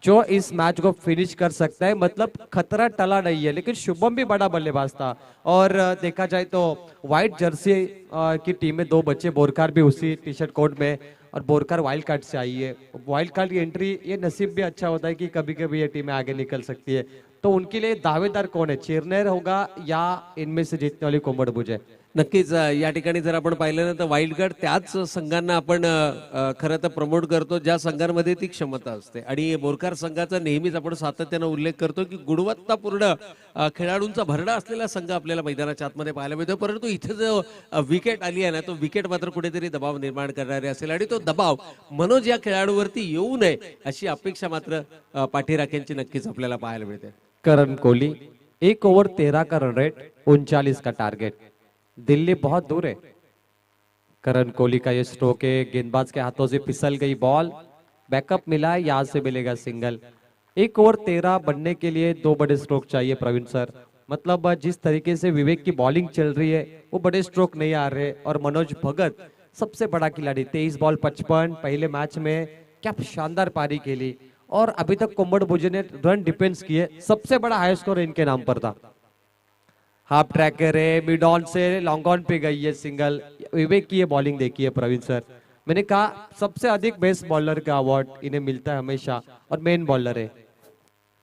जो इस मैच को फिनिश कर सकता है, मतलब खतरा टला नहीं है. लेकिन शुभम भी बड़ा बल्लेबाज था और देखा जाए तो व्हाइट जर्सी की टीम में 2 बच्चे, बोरकार भी उसी टी शर्ट कोड में और बोरकार वाइल्ड कार्ड से आई है. वाइल्ड कार्ड की एंट्री, ये नसीब भी अच्छा होता है कि कभी कभी ये टीमें आगे निकल सकती है. तो उनके लिए दावेदार कौन है? चिरनेर होगा या इनमें से जीतने वाली कोमड़ बुजे? नक्कीच या ठिकाणी जर आपण पाहिलं ना तर वाईल्ड कार्ड त्याच संघांना आपण खरं तर प्रमोट करतो ज्या संघांमध्ये ती क्षमता असते आणि बोरकार संघाचा नेहमीच आपण सातत्यानं उल्लेख करतो की गुणवत्तापूर्ण खेळाडूंचा भरडा असलेला संघ आपल्याला मैदानाच्या आतमध्ये पाहायला मिळतो. परंतु इथे जो विकेट आली आहे ना तो विकेट मात्र कुठेतरी दबाव निर्माण करणारे असेल आणि तो दबाव मनोज या खेळाडूवरती येऊ नये अशी अपेक्षा मात्र पाठीराख्यांची नक्कीच आपल्याला पाहायला मिळते. करण कोहली 1 ओवर 13 का रन रेट, 39 का टारगेट. दिल्ली बहुत दूर है. करण कोहली का ये स्ट्रोक है, गेंदबाज के हाथों से फिसल गई बॉल, बैकअप मिला है, यहां से मिलेगा सिंगल. 1 ओवर 13 बनने के लिए 2 बड़े स्ट्रोक चाहिए प्रवीण सर. मतलब जिस तरीके से विवेक की बॉलिंग चल रही है वो बड़े स्ट्रोक नहीं आ रहे. और मनोज भगत सबसे बड़ा खिलाड़ी, 23 बॉल 55 पहले मैच में, क्या शानदार पारी खेली. और अभी तक कोम्बड़ बुजे ने रन डिफेंस किए, सबसे बड़ा हाई स्कोर इनके नाम पर था. हाफ ट्रैकर है, मिड ऑन से लॉन्ग ऑन पे गई है सिंगल. विवेक की ये बॉलिंग देखी है प्रवीण सर. मैंने कहा सबसे अधिक बेस्ट बॉलर का अवार्ड इन्हें मिलता है हमेशा और मेन बॉलर है.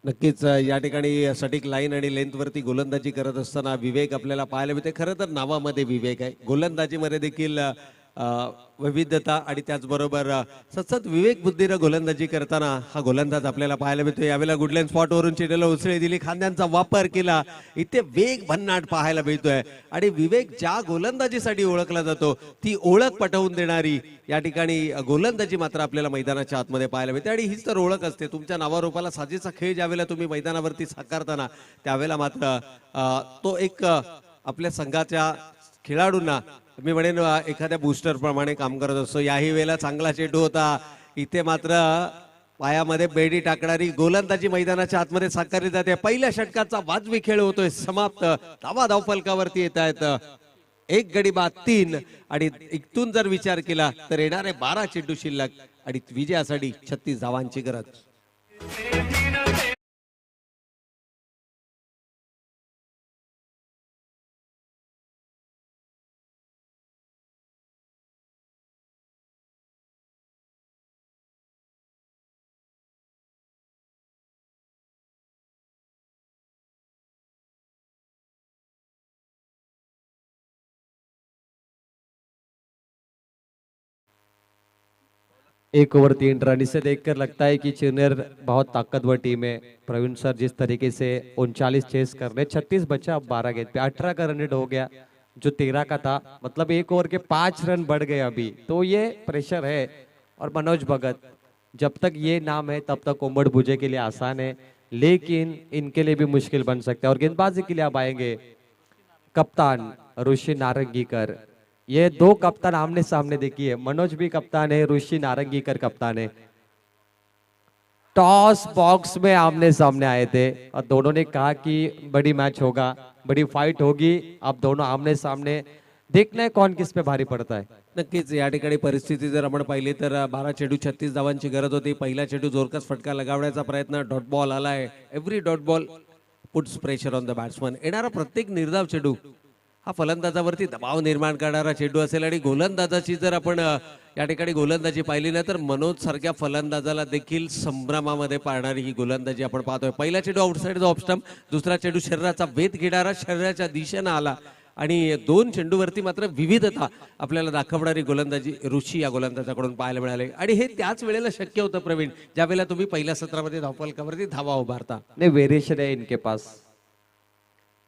नक्कीच या ठिकाणी सटीक लाईन आणि लेंथ वरती गोलंदाजी करत असताना विवेक आपल्याला पाहायला मिळते. खरं तर नावामध्ये विवेक आहे, गोलंदाजीमध्ये देखील विविधता आणि त्याचबरोबर सतत विवेक बुद्धीनं गोलंदाजी करताना हा गोलंदाज आपल्याला पाहायला मिळतो. यावेळेला गुडलँड स्पॉटवरून चेंडूला उसळी दिली, खांद्यांचा वापर केला, इथे वेग भन्नाट पाहायला मिळतोय आणि विवेक ज्या गोलंदाजीसाठी ओळखला जातो ती ओळख पटवून देणारी या ठिकाणी गोलंदाजी मात्र आपल्याला मैदानाच्या आतमध्ये पाहायला मिळते. आणि हीच तर ओळख असते. तुमच्या नावारूपाला साजेचा खेळ ज्यावेळेला तुम्ही मैदानावरती साकारताना त्यावेळेला मात्र तो एक आपल्या संघाच्या खेळाडूंना मी म्हणेन एखाद्या बूस्टर प्रमाणे काम करत असतो. याही वेळेला चांगला चेंडू होता, इथे मात्र पायामध्ये बेडी टाकणारी गोलंदाजी मैदानाच्या आतमध्ये साकारली जाते. पहिल्या षटकाचा वाजवी खेळ होतोय समाप्त. धाव फलकावरती येत आहेत 1 गडी बाद 3 आणि इथून जर विचार केला तर येणारे 12 चेंडू शिल्लक आणि विजयासाठी 36 धावांची गरज. एक ओवर 3 रन, इसे देखकर लगता है कि चिरनेर बहुत ताकतवर टीम है. प्रवीण सर जिस तरीके से 39 चेस कर रहे, 36 बचा, अब 12 गेंद पे 18 का रन रेट हो गया जो 13 का था. मतलब 1 ओवर के 5 रन बढ़ गए अभी, तो ये प्रेशर है. और मनोज भगत, जब तक ये नाम है तब तक कोम्बड़ बुजे के लिए आसान है, लेकिन इनके लिए भी मुश्किल बन सकता है. और गेंदबाजी के लिए अब आएंगे कप्तान ऋषि नारंगीकर. ये 2 कप्तान आमने सामने देखिए, मनोज भी कप्तान है, ऋषि नारंगीकर कप्तान है. टॉस बॉक्स में आमने सामने आए थे और दोनों ने कहा कि बड़ी मैच होगा, बड़ी फाइट होगी. अब दोनों आमने सामने, देखना है कौन किस पे भारी पड़ता है. नक्कीच या ठिकाणी परिस्थिती जर आपण पाहिली तर 12 चेंडू 36 धावांची गरज होती. पहिला चेंडू जोरकस फटका लगावण्याचा प्रयत्न, डॉट बॉल आलाय. Every dot ball puts pressure on the batsman. येणारा प्रत्येक निर्धाव चेंडू हा फलंदाजावरती दबाव निर्माण करणारा चेंडू असेल आणि गोलंदाजाची जर आपण या ठिकाणी गोलंदाजी पाहिली ना तर मनोज सारख्या फलंदाजाला देखील संभ्रमामध्ये पाडणारी ही गोलंदाजी आपण पाहतोय. पहिला चेंडू आउटसाइड ऑफ स्टंप, दुसरा चेंडू शरीराचा वेध घेणारा शरीराच्या दिशेनं आला आणि 2 चेंडूवरती मात्र विविधता आपल्याला दाखवणारी गोलंदाजी ऋषी या गोलंदाजाकडून पाहायला मिळाले आणि हे त्याच वेळेला शक्य होतं प्रवीण, ज्या वेळेला तुम्ही पहिल्या सत्रामध्ये धावफलकावरती धावा उभारता. नहीं वेरिएशन है इनके पास.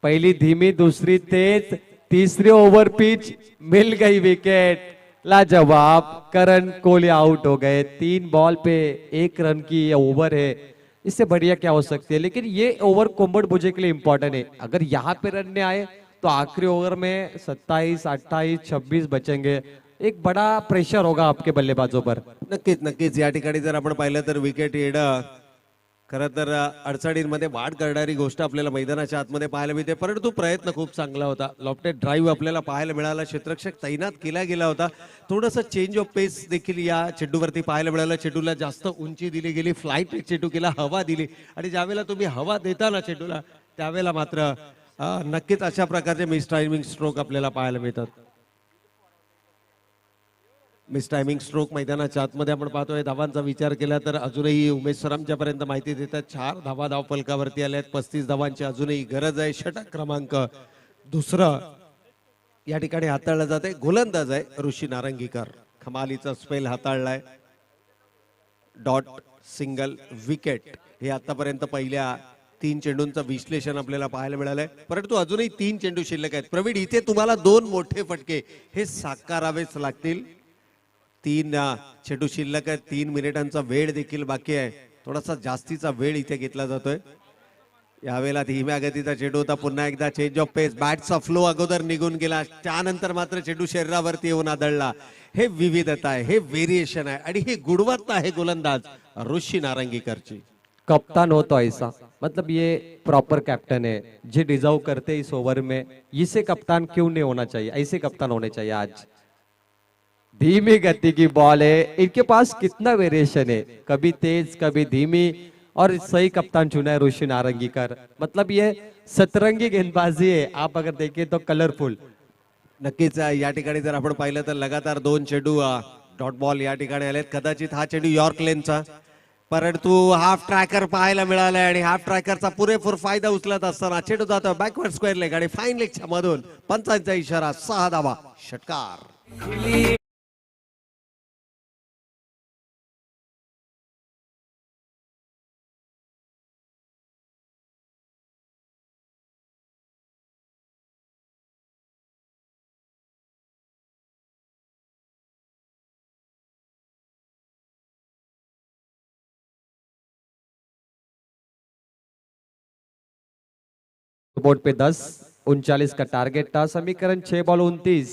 पहली धीमी, दूसरी तेज, तीसरी ओवर पिच, मिल गई विकेट. लाजवाब. करण कोहली आउट हो गए. 3 बॉल पे 1 रन की ये ओवर है. इससे बढ़िया क्या हो सकती है. लेकिन ये ओवर कोम्बड भुजे के लिए इंपॉर्टेंट है. अगर यहाँ पे रन नहीं आए तो आखिरी ओवर में 27, 28, 26 बचेंगे. एक बड़ा प्रेशर होगा आपके बल्लेबाजों पर. नक्कीच नक्कीच या ठिकाणी जर आपण पाहिलं तर विकेट येणं खरं तर अडचणींमध्ये वाढ करणारी गोष्ट आपल्याला मैदानाच्या आतमध्ये पाहायला मिळते, परंतु प्रयत्न खूप चांगला होता. लॉफ्टेड ड्राईव्ह आपल्याला पाहायला मिळाला, क्षेत्ररक्षक तैनात केला गेला होता. थोडंसं चेंज ऑफ पेस देखील या चेंडूवरती पाहायला मिळालं. चेंडूला जास्त उंची दिली गेली, फ्लाईट चेंडू केला, हवा दिली आणि ज्यावेळेला तुम्ही हवा देता ना चेंडूला त्यावेळेला मात्र नक्कीच अशा प्रकारचे मिस टायमिंग स्ट्रोक आपल्याला पाहायला मिळतात. मिस टायमिंग स्ट्रोक मैदानाच्या आतमध्ये आपण पाहतोय. धावांचा विचार केला तर अजूनही उमेश सरामच्या पर्यंत माहिती देतात 4 धावा धाव फलकावरती आल्या आहेत. 35 धावांची अजूनही गरज आहे. षटक क्रमांक 2 या ठिकाणी हाताळलं जाते. गोलंदाज आहे ऋषी नारंगीकर. खमालीचा स्पेल हाताळलाय. डॉट, सिंगल, विकेट हे आतापर्यंत पहिल्या 3 चेंडूंचं विश्लेषण आपल्याला पाहायला मिळालंय, परंतु अजूनही 3 चेंडू शिल्लक आहेत. प्रवीण, इथे तुम्हाला 2 मोठे फटके हे साकारावेच लागतील. 3 चेंडू शिल्लक आहेत. 3 मिनिटांचा वेळ देखील बाकी आहे. थोडासा जास्तीचा वेळ इथे घेतला जातोय. यावेळेला धीम्या गतीचा चेंडू होता. पुन्हा एकदा चेंज ऑफ पेस. बॅटचा फ्लो अगोदर निघून गेला, त्यानंतर मात्र चेंडू शरीरावरती येऊन आदळला. हे विविधता आहे, हे व्हेरिएशन आहे आणि ही गुणवत्ता आहे गोलंदाज ऋषी नारंगीकरची. कप्तान हो तो ऐसा, मतलब ये प्रॉपर कैप्टन है, जो डिजर्व करते हैं इस ओवर में. इसे कप्तान क्यों नहीं होना चाहिए. ऐसे कप्तान होने चाहिए आज. धीमी गति की बॉल है. इनके पास कितना वेरिएशन है, कभी तेज कभी धीमी, और सही कप्तान चुना है ऋषि नारंगीकर. मतलब ये सतरंगी गेंदबाजी है. आप अगर देखें तो कलरफुल. नक्कीच या ठिकाणी जर आपण पाहिलं तर लगातार 2 चेंडू डॉट बॉल या ठिकाणी आलेत. कदाचित हा चेंडू यॉर्क लेनचा, परंतु हाफ ट्रॅकर पाहायला मिळालाय आणि हाफ ट्रॅकरचा पुरेपूर फायदा उचलत असताना चेंडू जातो बॅकवर्ड स्क्वेअर लेग आणि फाईन लेगच्या मधून. पंचांचा इशारा, 6 धावा, षटकार. बोर्ड पे 10, 39 का टारगेट था. समीकरण 6 बॉल 29,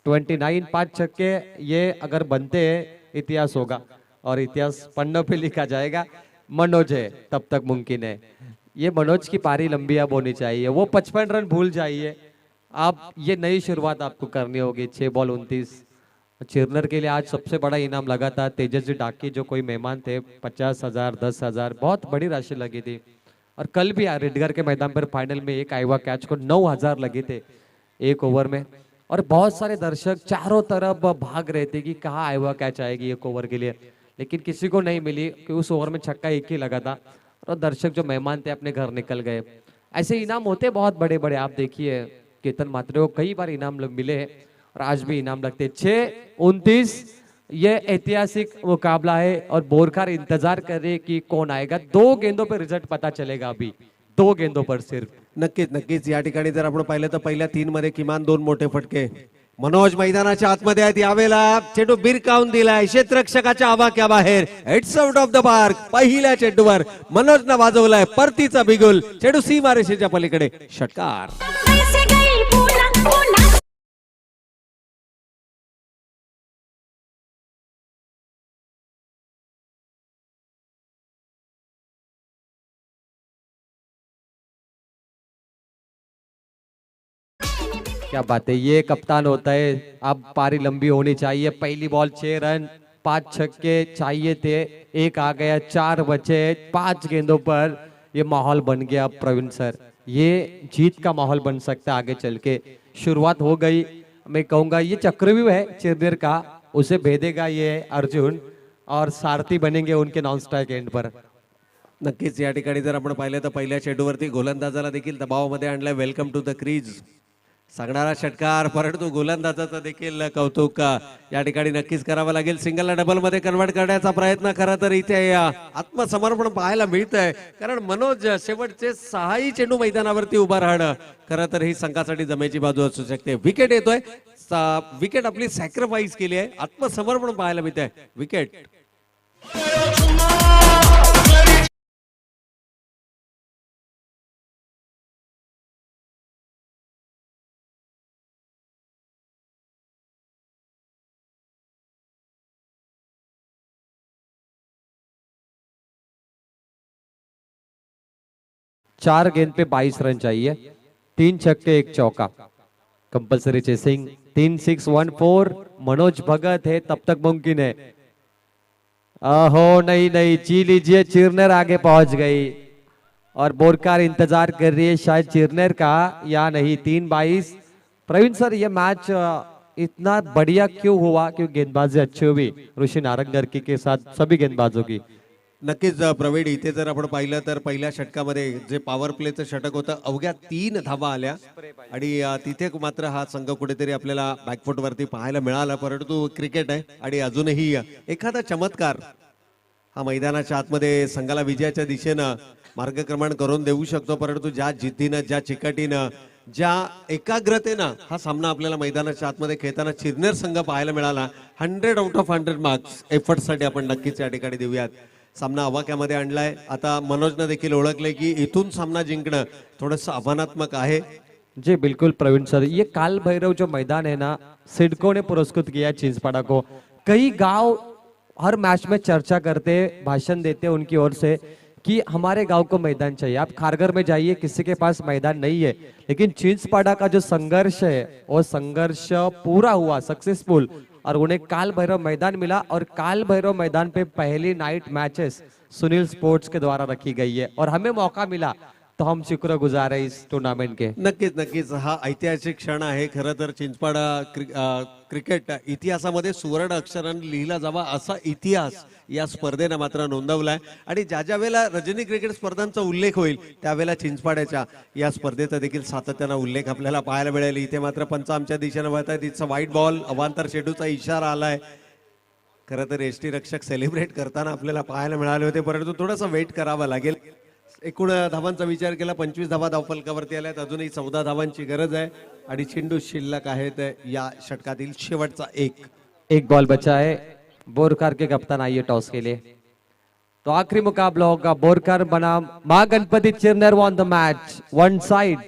29, 5 छक्के. ये अगर बनते हैं इतिहास होगा और इतिहास पन्नों पे लिखा जाएगा. मनोज है तब तक मुमकिन है. ये मनोज की पारी लंबी अब होनी चाहिए. वो 55 रन भूल जाइए. आप ये नई शुरुआत आपको करनी होगी. 6 बॉल 29. चिरनर के लिए आज सबसे बड़ा इनाम लगा था. तेजस्वी डाकी जो कोई मेहमान थे, 50,000, 10,000, बहुत बड़ी राशि लगी थी. और कल भी रेडगर के मैदान पर फाइनल में एक आईवा कैच को 9,000 लगे थे 1 ओवर में. और बहुत सारे दर्शक चारों तरफ भाग रहे थे कि कहाँ आईवा कैच आएगी 1 ओवर के लिए, लेकिन किसी को नहीं मिली कि उस ओवर में छक्का 1 ही लगा था. और दर्शक जो मेहमान थे अपने घर निकल गए. ऐसे इनाम होते बहुत बड़े बड़े. आप देखिए केतन मात्रे को कई बार इनाम मिले और आज भी इनाम लगते. 6-29 ये ऐतिहासिक मुकाबला है और बोरकार इंतजार कर रहे कि कौन आएगा. 2 गेंदों पर रिजल्ट पता चलेगा. अभी 2 गेंदों पर सिर्फ. नक्कीच नक्कीच या ठिकाणी जर आपण पाहिलं तर पहिल्या 3 मध्ये किमान 2 मोठे फटके. मनोज मैदानाच्या आतमध्ये आहेत. यावेळेला चेंडू बिरकावून दिलाय क्षेत्ररक्षकाच्या आवाक्या बाहेर. It's out of the park. पहिल्या चेंडूवर मनोजनं वाजवलाय परतीचा बिगुल. चेंडू सीमारेषेच्या पलीकडे, षटकार. क्या बात है. ये कप्तान होता है. अब पारी लंबी होनी चाहिए. पहली बॉल 6 रन, 5 छक्के चाहिए थे. 1 आ गया, 4 बचे 5 गेंदों पर. ये माहौल बन गया प्रवीण सर. ये जीत का माहौल बन सकता है आगे चल के. शुरुआत हो गई. मैं कहूँगा ये चक्रव्यूह है चिरनेर का, उसे भेदेगा ये अर्जुन और सारथी बनेंगे उनके नॉन स्ट्राइक एंड पर. नक्कीच या ठिकाणी जर आपण पाहिलं तर पहिल्या चेंडूवरती गोलंदाजाला देखील दबावामध्ये आणलाय. Welcome to the crease. सांगणारा षटकार, परंतु गोलंदाजाचं देखील कौतुक या ठिकाणी नक्कीच करावं लागेल. सिंगलला डबल मध्ये कन्वर्ट करण्याचा प्रयत्न खरं तर इथे आत्मसमर्पण पाहायला मिळतंय, कारण मनोज शेवटचे 6ही चेंडू मैदानावरती उभा राहणं खरं तर ही संघासाठी जमेची बाजू असू शकते. विकेट येतोय, विकेट आपली सॅक्रिफाईस केली आहे, आत्मसमर्पण पाहायला मिळतंय. विकेट. चार गेंद पे 22 रन चाहिए, 3 छक्के 1 चौका, कंपलसरी चेसिंग, 3 6 1 4. मनोज भगत है, तब तक मुमकिन है. नहीं नहीं, जी लीजिए, चिरनर आगे पहुंच गई और बोरकार इंतजार कर रही है शायद चिरनर का या नहीं. 3-22. प्रवीण सर, ये मैच इतना बढ़िया क्यों हुआ? क्यों गेंदबाजी अच्छी हुई ऋषि नारंगर के साथ सभी गेंदबाजों की. नक्कीच प्रवीण, इथे जर आपण पाहिलं तर पहिल्या षटकामध्ये जे पॉवर प्लेचं षटक होतं, अवघ्या 3 धावा आल्या आणि तिथे मात्र हा संघ कुठेतरी आपल्याला बॅकफुट वरती पाहायला मिळाला. परंतु क्रिकेट आहे आणि अजूनही एखादा चमत्कार हा मैदानाच्या आतमध्ये संघाला विजयाच्या दिशेनं मार्गक्रमण करून देऊ शकतो. परंतु ज्या जिद्दीनं, ज्या चिकाटीनं, ज्या एकाग्रतेनं हा सामना आपल्याला मैदानाच्या आतमध्ये खेळताना चिरनेर संघ पाहायला मिळाला, 100 आउट ऑफ 100 मार्क्स एफर्टसाठी आपण नक्कीच या ठिकाणी देऊयात. सामना आवाक्यामध्ये आणलाय. आता मनोजनं देखील ओळखलंय की इथून सामना जिंकणं थोडंसं आव्हानात्मक आहे. जी बिल्कुल प्रवीण सर, ये काल भैरव जो मैदान है ना, सिडको ने पुरस्कृत किया चिंचपाड़ा को. कई गांव हर मैच में चर्चा करते, भाषण देते उनकी ओर से कि हमारे गांव को मैदान चाहिए. आप खारगर में जाइए, किसी के पास मैदान नहीं है, लेकिन चिंचपाड़ा का जो संघर्ष है वो संघर्ष पूरा हुआ, सक्सेसफुल, और उन्हें काल भैरव मैदान मिला. और काल भैरव मैदान पे पहली नाइट मैचेस सुनील स्पोर्ट्स के द्वारा रखी गई है और हमें मौका मिला, तो हम शुक्रगुजार है इस टूर्नामेंट के. नक्कीच नक्कीच, हा ऐतिहासिक क्षण आहे. खरं तर चिंचपाडा क्रिकेट इतिहासामध्ये सुवर्ण अक्षरांनी लिहिला जावा असा इतिहास या स्पर्धेनं मात्र नोंदवलाय. आणि ज्या ज्या वेळेला रजनी क्रिकेट स्पर्धांचा उल्लेख होईल त्यावेळेला चिंचपाड्याच्या या स्पर्धेचा देखील सातत्यानं उल्लेख आपल्याला पाहायला मिळेल. इथे मात्र पंच आमच्या दिशेनं वळत आहेत. इथं व्हाईट बॉल, अवांतर चेंडूचा इशारा आलाय. खरं तर एसटी रक्षक सेलिब्रेट करताना आपल्याला पाहायला मिळाले होते, परंतु थोडंसं वेट करावं लागेल. एकूण धावांचा विचार केला, 25 धावा धावफलकावरती आल्यात. अजूनही 14 धावांची गरज आहे आणि चेंडू शिल्लक आहेत या षटकातील शेवटचा एक बॉल बचा है. बोरकर के कप्तान आइए टॉस के लिए. तो आखिरी मुकाबला होगा. बोरकर बनाम Mahaganpati Chirner won the match, one side.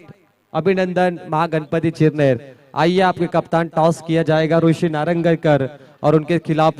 अभिनंदन महागणपति चिरनेर. आइए, आपके कप्तान, टॉस किया जाएगा ऋषि नारंगकर और उनके खिलाफ